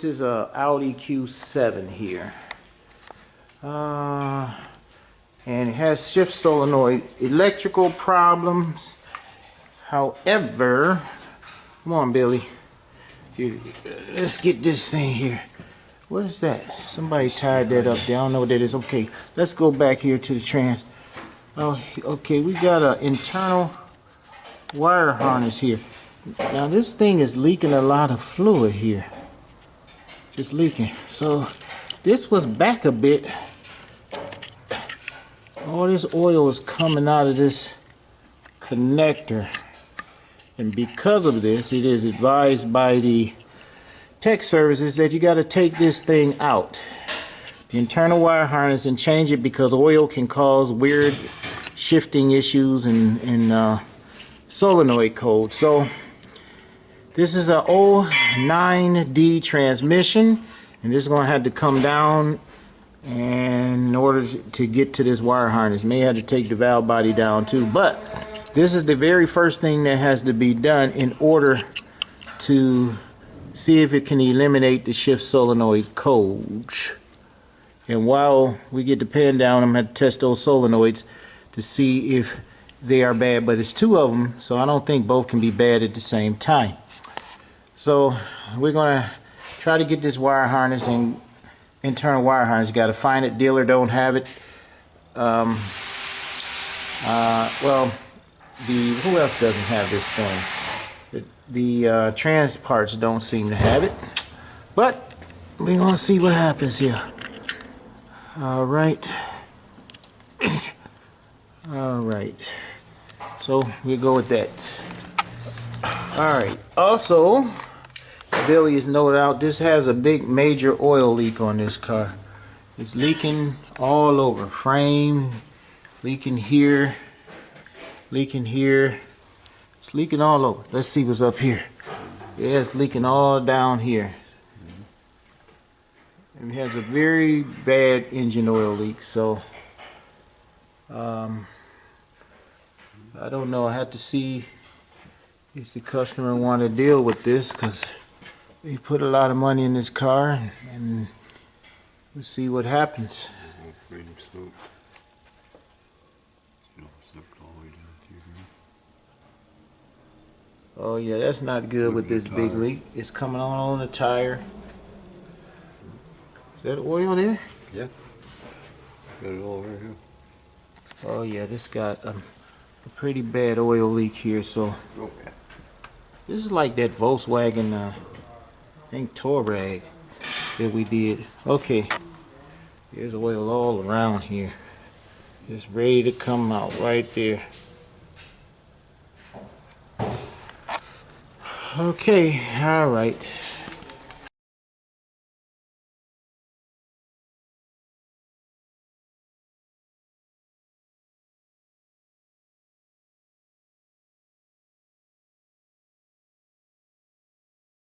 This is a Audi Q7 here. And it has shift solenoid electrical problems. However, come on, Billy. Here, let's get this thing here. What is that? Somebody tied that up there. I don't know what that is. Okay, let's go back here to the trans. Oh, okay, we got an internal wire harness here. Now this thing is leaking a lot of fluid here. Just leaking. So this was back a bit. All this oil is coming out of this connector. And because of this, it is advised by the tech services that you got to take this thing out, the internal wire harness, and change it, because oil can cause weird shifting issues in solenoid code. So this is a 09D transmission, and this is going to have to come down, and in order to get to this wire harness, may have to take the valve body down too. But this is the very first thing that has to be done in order to see if it can eliminate the shift solenoid codes. And while we get the pan down, I'm going to test those solenoids to see if they are bad. But it's two of them, so I don't think both can be bad at the same time. So we're going to try to get this wire harness and internal wire harness. You got to find it. Dealer don't have it. Well, who else doesn't have this thing? The trans parts don't seem to have it. But we're going to see what happens here. All right. All right. So we'll go with that. All right. Also, Billy has noted out this has a big major oil leak on this car. It's leaking all over. Frame, leaking here, leaking here. It's leaking all over. Let's see what's up here. Yeah, it's leaking all down here. And it has a very bad engine oil leak. So I don't know. I have to see if the customer want to deal with this, because they put a lot of money in this car, and we'll see what happens. Oh yeah, that's not good with this big leak. It's coming on the tire. Is that oil there? Yeah. Got it all over here. Oh yeah, this got a pretty bad oil leak here. So this is like that Volkswagen, I think Touareg that we did. Okay, there's oil all around here. It's ready to come out right there. Okay, all right.